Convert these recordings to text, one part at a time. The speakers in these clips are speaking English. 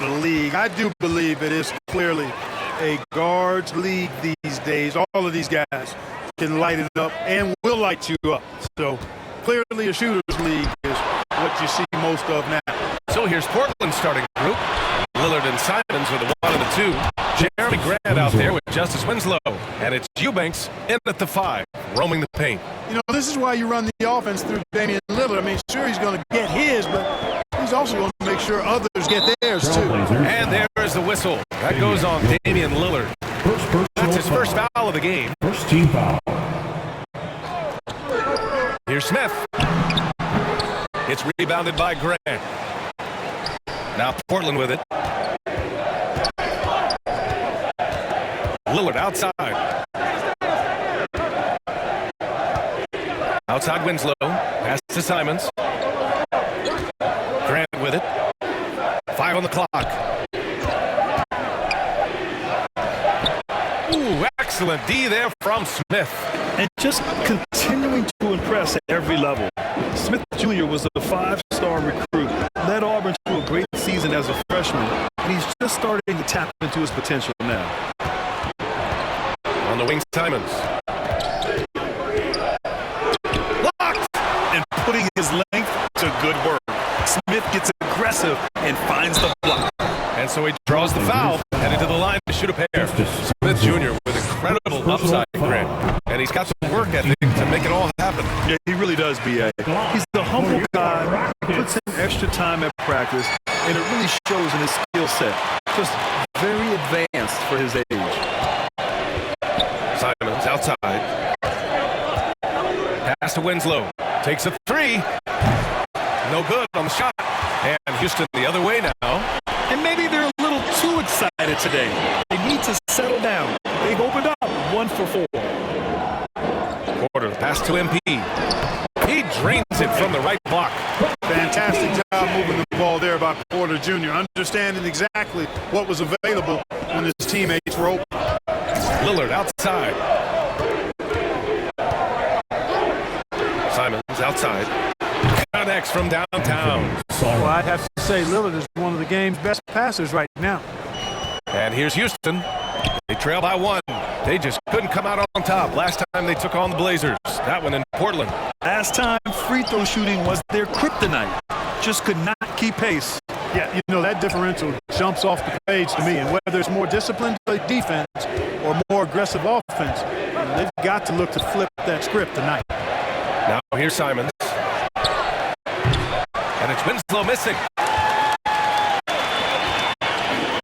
the league. I do believe it is clearly a guards league these days. All of these guys can light it up and will light you up. So clearly a shooters league is what you see most of now. So here's Portland's starting group. Lillard and Simons are the 1 and the 2. Jeremy Grant out there with Justice Winslow. And it's Eubanks in at the 5, roaming the paint. You know, this is why you run the offense through Damian Lillard. I mean, sure, he's going to get his, but he's also going to make sure others get theirs, too. And there is the whistle. That goes on Damian Lillard. That's his first foul of the game. First team foul. Here's Smith. It's rebounded by Grant. Now Portland with it. Lillard outside. Outside Winslow. Pass to Simons. Grant with it. 5 on the clock. Ooh, excellent D there from Smith. And just continuing to impress at every level. Smith Jr. was a 5-star recruit, led Auburn to a great season as a freshman, and he's just starting to tap into his potential now. On the wing, Simons. Blocked! And putting his length to good work. Smith gets aggressive and finds the block. And so he draws the foul, headed to the line to shoot a pair. Smith Jr. with incredible upside, Grant. And he's got some work ethic to make it all happen. Yeah, he really does, B.A. He's the humble guy, puts in extra time at practice, and it really shows in his skill set. Just very advanced for his age. Simons outside. Pass to Winslow. Takes a 3. No good on the shot. And Houston the other way now. And maybe they're a little too excited today. They need to settle down. They've opened up 1 for 4. Porter, pass to MP. He drains it from the right block. Fantastic job moving the ball there by Porter Jr., understanding exactly what was available when his teammates were open. Lillard outside. Simons outside. Connects from downtown. Well, I'd have to say Lillard is one of the game's best passers right now. And here's Houston. They trail by 1. They just couldn't come out on top last time they took on the Blazers. That one in Portland. Last time, free throw shooting was their kryptonite. Just could not keep pace. Yeah, you know, that differential jumps off the page to me. And whether it's more disciplined defense or more aggressive offense, they've got to look to flip that script tonight. Now here's Simons. And it's Winslow missing.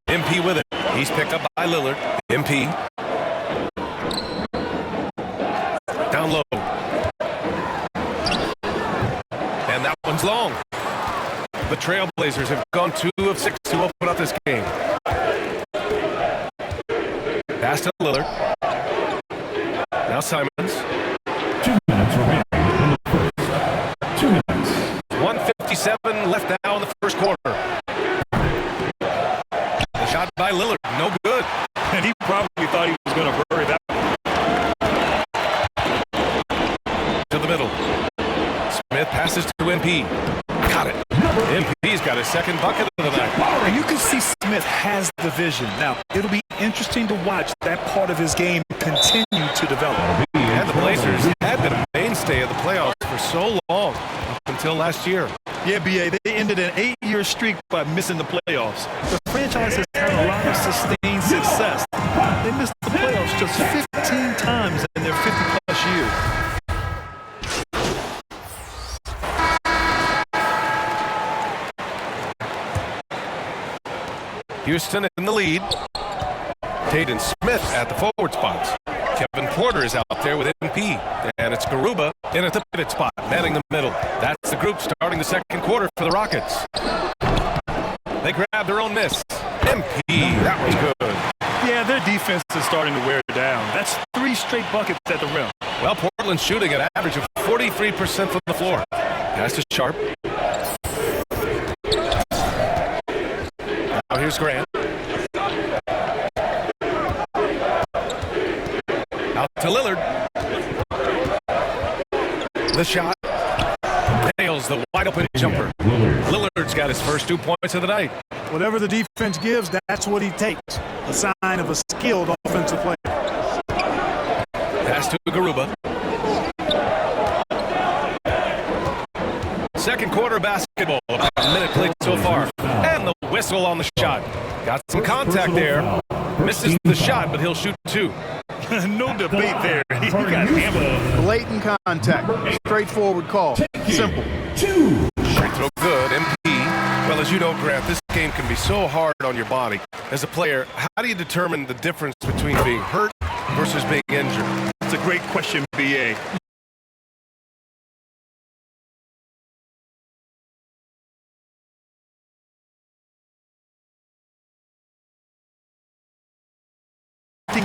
MP with it. He's picked up by Lillard. MP. Down low. And that one's long. The Trailblazers have gone 2 of 6 to open up this game. Pass to Lillard. Now Simons. 2 minutes remaining in the first. 2 minutes. 1:57 left now in the first quarter. The shot by Lillard, no good. And he probably thought he was going to bury that one. To the middle. Smith passes to MP. Got it. MP's got his second bucket of the night. And you can see Smith has the vision. Now, it'll be interesting to watch that part of his game continue to develop. And the Blazers had been a mainstay of the playoffs for so long, up until last year. Yeah, B.A., they ended an 8-year streak by missing the playoffs. The franchise has had a lot of sustained success. They missed the playoffs just 15 times in their 50-plus years. Houston in the lead. Tatum Smith at the forward spots. Kevin Porter is out there with MP. And it's Garuba in at the pivot spot, manning the middle. That's the group starting the second quarter for the Rockets. They grab their own miss. MP, that was good. Yeah, their defense is starting to wear down. That's 3 straight buckets at the rim. Well, Portland's shooting an average of 43% from the floor. Pass to Sharp. Now here's Grant. Out to Lillard. The shot. Nails the wide open jumper. Lillard's got his first 2 points of the night. Whatever the defense gives, that's what he takes. A sign of a skilled offensive player. Pass to Garuba. Second quarter basketball. About a minute played so far. And the whistle on the shot. Got some contact there. Misses the shot, but he'll shoot two. No debate there. He got hammered. Blatant contact. Straightforward call. Simple. Free throw good. MP. Well, as you know, Grant, this game can be so hard on your body. As a player, how do you determine the difference between being hurt versus being injured? It's a great question, B.A.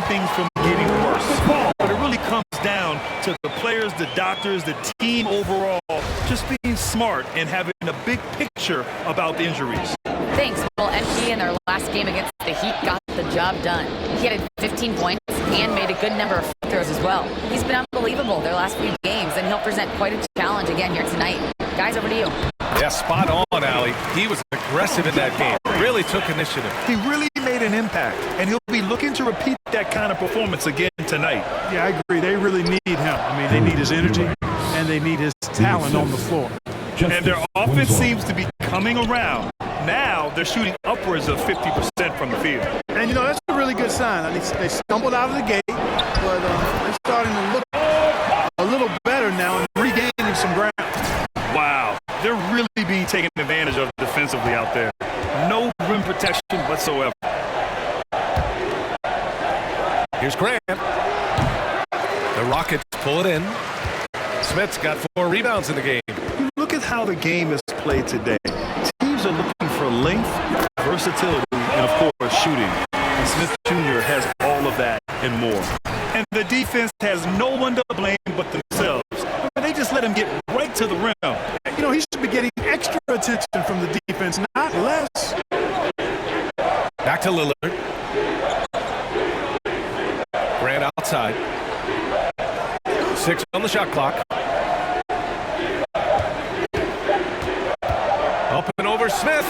Things from getting worse. But it really comes down to the players, the doctors, the team overall, just being smart and having a big picture about the injuries. Thanks. Well, MP in their last game against the Heat got the job done. He had 15 points and made a good number of free throws as well. He's been unbelievable their last few games, and he'll present quite a challenge again here tonight. Guys, over to you. Yeah, spot on, Allie. He was aggressive in that game. Really took initiative. He really made an impact, and he'll be looking to repeat that kind of performance again tonight. Yeah, I agree. They really need him. I mean, they need his energy, and they need his talent on the floor. And their offense seems to be coming around. Now they're shooting upwards of 50% from the field. And, you know, that's a really good sign. I mean, they stumbled out of the gate, but they're starting to look a little better now and regaining some ground. Wow, they're really being taken advantage of defensively out there. No rim protection whatsoever. Here's Grant. The Rockets pull it in. Smith's got 4 rebounds in the game. Look at how the game is played today. Teams are looking for length, versatility, and of course shooting. And Smith Jr. has all of that and more. And the defense has no one to blame but themselves. They just let him get right to the rim. You know, he should be getting extra attention from the defense, not less. Back to Lillard. Grant outside. 6 on the shot clock. Up and over Smith.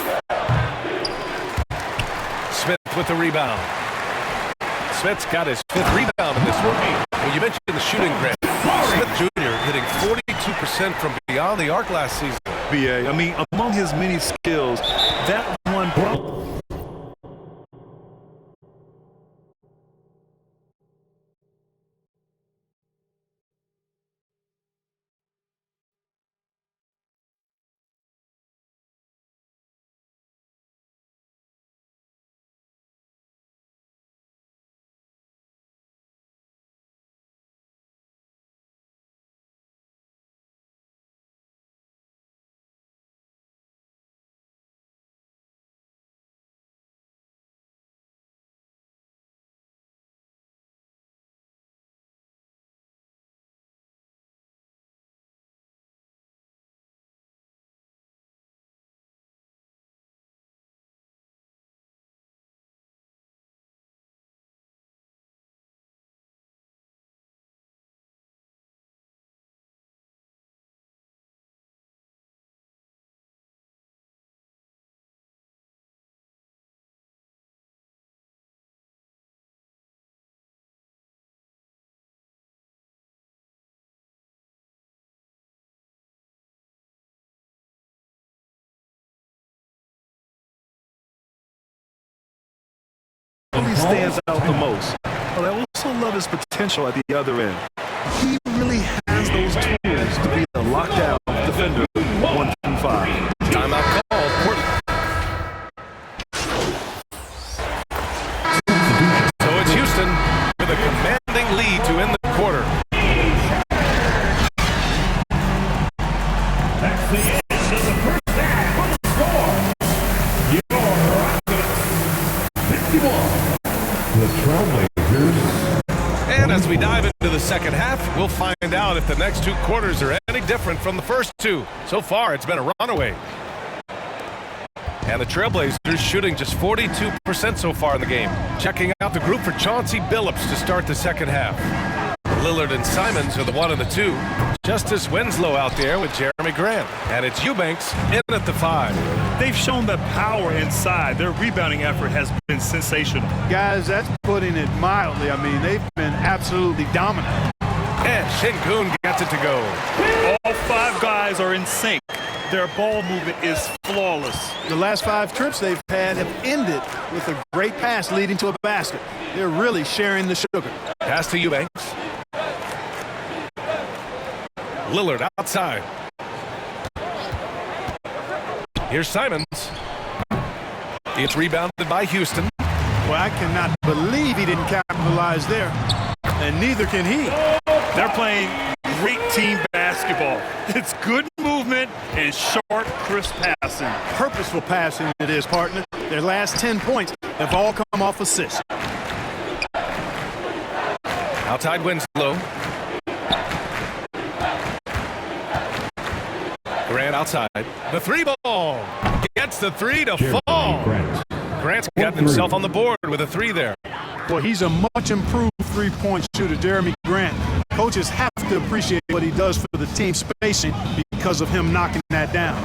Smith with the rebound. Smith's got his 5th rebound in this one. Well, you mentioned the shooting, Grant. Smith Jr. hitting 42% from beyond the arc last season. B.A. I mean, among his many skills, that one really stands out the most. But I also love his potential at the other end. He really has those tools to be a lockdown defender 1 through 5. Timeout called. Portland. So it's Houston with a commanding lead to end the quarter. That's the end of the first half. Score. Your 51. The Trailblazers. And as we dive into the second half, we'll find out if the next 2 quarters are any different from the first 2. So far, it's been a runaway. And the Trailblazers shooting just 42% so far in the game. Checking out the group for Chauncey Billups to start the second half. Lillard and Simons are the 1 and the 2. Justice Winslow out there with Jeremy Grant. And it's Eubanks in at the 5. They've shown the power inside. Their rebounding effort has been sensational. Guys, that's putting it mildly. I mean, they've been absolutely dominant. And Sengun gets it to go. All 5 guys are in sync. Their ball movement is flawless. The last 5 trips they've had have ended with a great pass leading to a basket. They're really sharing the sugar. Pass to Eubanks. Lillard outside. Here's Simons. It's rebounded by Houston. Well, I cannot believe he didn't capitalize there, and neither can he. They're playing great team basketball. It's good movement and sharp, crisp passing. Purposeful passing it is, partner. Their last 10 points have all come off assists. Outside Winslow. Grant outside. The 3 ball. Gets the 3 to fall. Grant's gotten himself on the board with a 3 there. Well, he's a much improved three-point shooter, Jeremy Grant. Coaches have to appreciate what he does for the team spacing because of him knocking that down.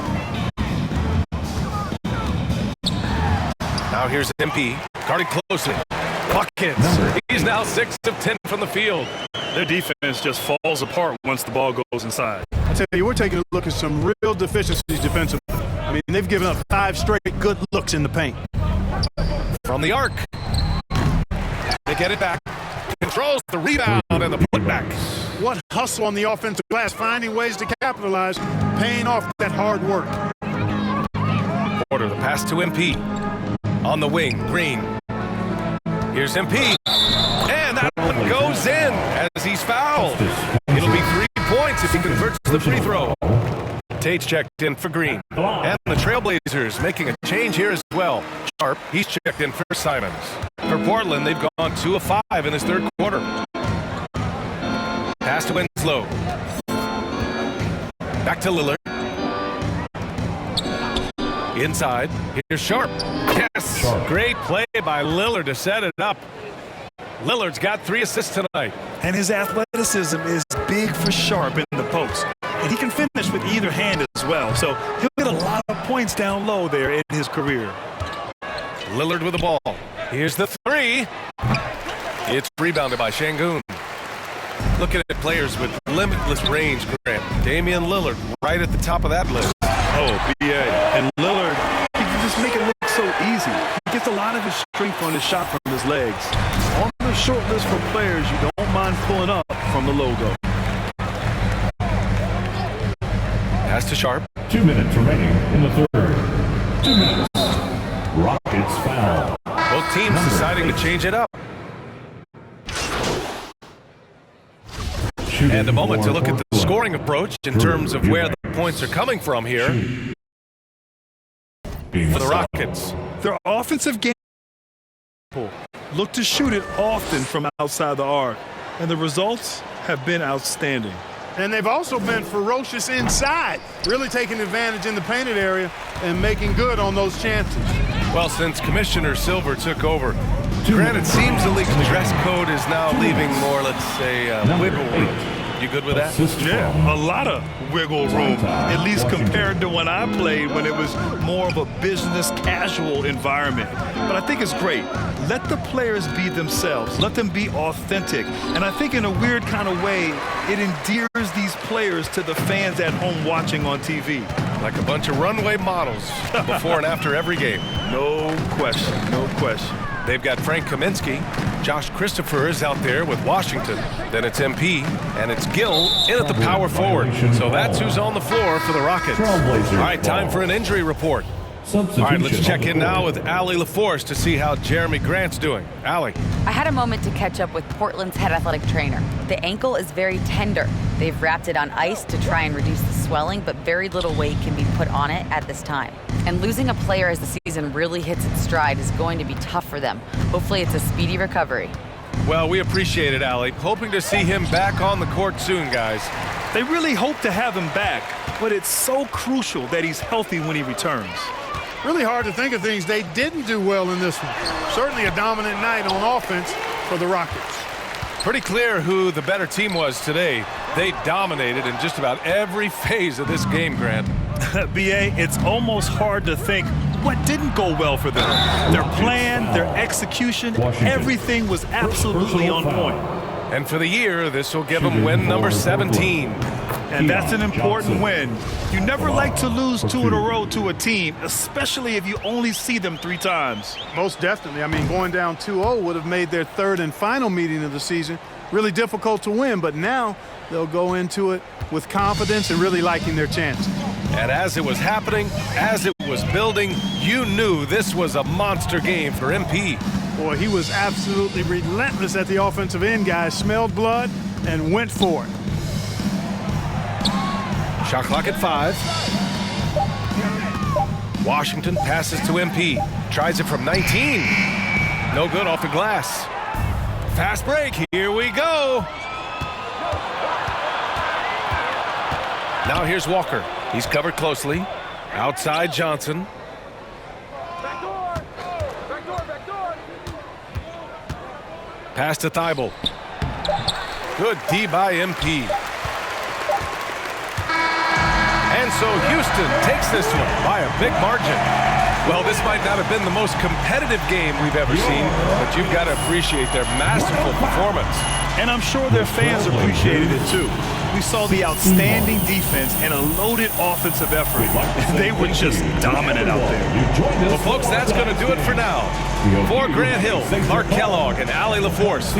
Now here's MP. Guarding closely. Buckets. He's now 6 of 10 from the field. Their defense just falls apart once the ball goes inside. I tell you, we're taking a look at some real deficiencies defensively. I mean, they've given up 5 straight good looks in the paint. From the arc. They get it back. Controls the rebound and the putback. What hustle on the offensive glass, finding ways to capitalize, paying off that hard work. Porter, the pass to MP. On the wing, Green. Here's MP. And that one goes in as he's fouled. It'll be 3 points if he converts the free throw. Tate's checked in for Green. And the Trailblazers making a change here as well. Sharp, he's checked in for Simons. For Portland, they've gone 2 of 5 in this third quarter. Pass to Winslow. Back to Lillard. Inside, here's Sharp. Yes, great play by Lillard to set it up. Lillard's got 3 assists tonight. And his athleticism is big for Sharp in the post. And he can finish with either hand as well. So he'll get a lot of points down low there in his career. Lillard with the ball. Here's the 3. It's rebounded by Sengun. Looking at players with limitless range, Grant. Damian Lillard right at the top of that list. Oh, BA. And Lillard, he can just make it look so easy. He gets a lot of his strength on his shot from his legs. On the short list for players you don't mind pulling up from the logo. Pass to Sharp. 2 minutes remaining in the third. 2 minutes. Rockets foul. Both teams deciding to change it up. And a moment to look at the scoring approach in terms of where the points are coming from here for the Rockets. Their offensive game look to shoot it often from outside the arc, and the results have been outstanding. And they've also been ferocious inside, really taking advantage in the painted area and making good on those chances. Well, since Commissioner Silver took over, Grant, it seems the league's dress code is now leaving more, let's say, wiggle room. You good with that? Yeah, a lot of wiggle room, at least compared to when I played, when it was more of a business casual environment. But I think it's great. Let the players be themselves. Let them be authentic. And I think in a weird kind of way, it endears these players to the fans at home watching on TV. Like a bunch of runway models before and after every game. No question, no question. They've got Frank Kaminsky. Josh Christopher is out there with Washington. Then it's MP, and it's Gill in at the power forward. So that's who's on the floor for the Rockets. All right, time for an injury report. All right, let's check in now with Allie LaForce to see how Jeremy Grant's doing. Allie. I had a moment to catch up with Portland's head athletic trainer. The ankle is very tender. They've wrapped it on ice to try and reduce the swelling, but very little weight can be put on it at this time. And losing a player as the season really hits its stride is going to be tough for them. Hopefully it's a speedy recovery. Well, we appreciate it, Allie. Hoping to see him back on the court soon, guys. They really hope to have him back, but it's so crucial that he's healthy when he returns. Really hard to think of things they didn't do well in this one. Certainly a dominant night on offense for the Rockets. Pretty clear who the better team was today. They dominated in just about every phase of this game, Grant. B.A., it's almost hard to think what didn't go well for them. Their plan, their execution, everything was absolutely on point. And for the year, this will give them win number 17. And that's an important win. You never like to lose 2 in a row to a team, especially if you only see them 3 times. Most definitely. I mean, going down 2-0 would have made their third and final meeting of the season really difficult to win, but now they'll go into it with confidence and really liking their chances. And as it was happening, as it was building, you knew this was a monster game for MP. Boy, he was absolutely relentless at the offensive end, guys. Smelled blood and went for it. Shot clock at 5. Washington passes to MP. Tries it from 19. No good off the glass. Fast break. Here we go. Now here's Walker. He's covered closely. Outside Johnson. Pass to Thibault. Good D by MP. And so Houston takes this one by a big margin. Well, this might not have been the most competitive game we've ever seen, but you've got to appreciate their masterful performance. And I'm sure their fans appreciated it too. We saw the outstanding defense and a loaded offensive effort. They were just dominant out there. Well, folks, that's going to do it for now. For Grant Hill, Clark Kellogg, and Allie LaForce.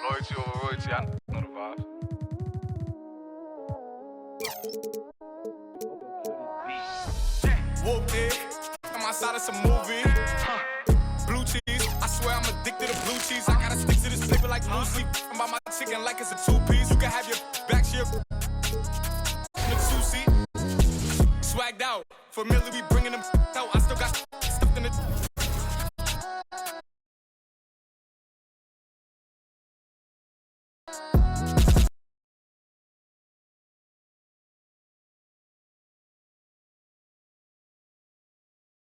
Loyalty over royalty, I know the vibes. Whoop it, I'm outside of some movie. Blue cheese, I swear I'm addicted to blue cheese. I gotta stick to this paper like blue sleep. I'm by my chicken like it's a 2-piece. You can have your back here. Sushi, swagged out. Familiar, we bringing them out. I still got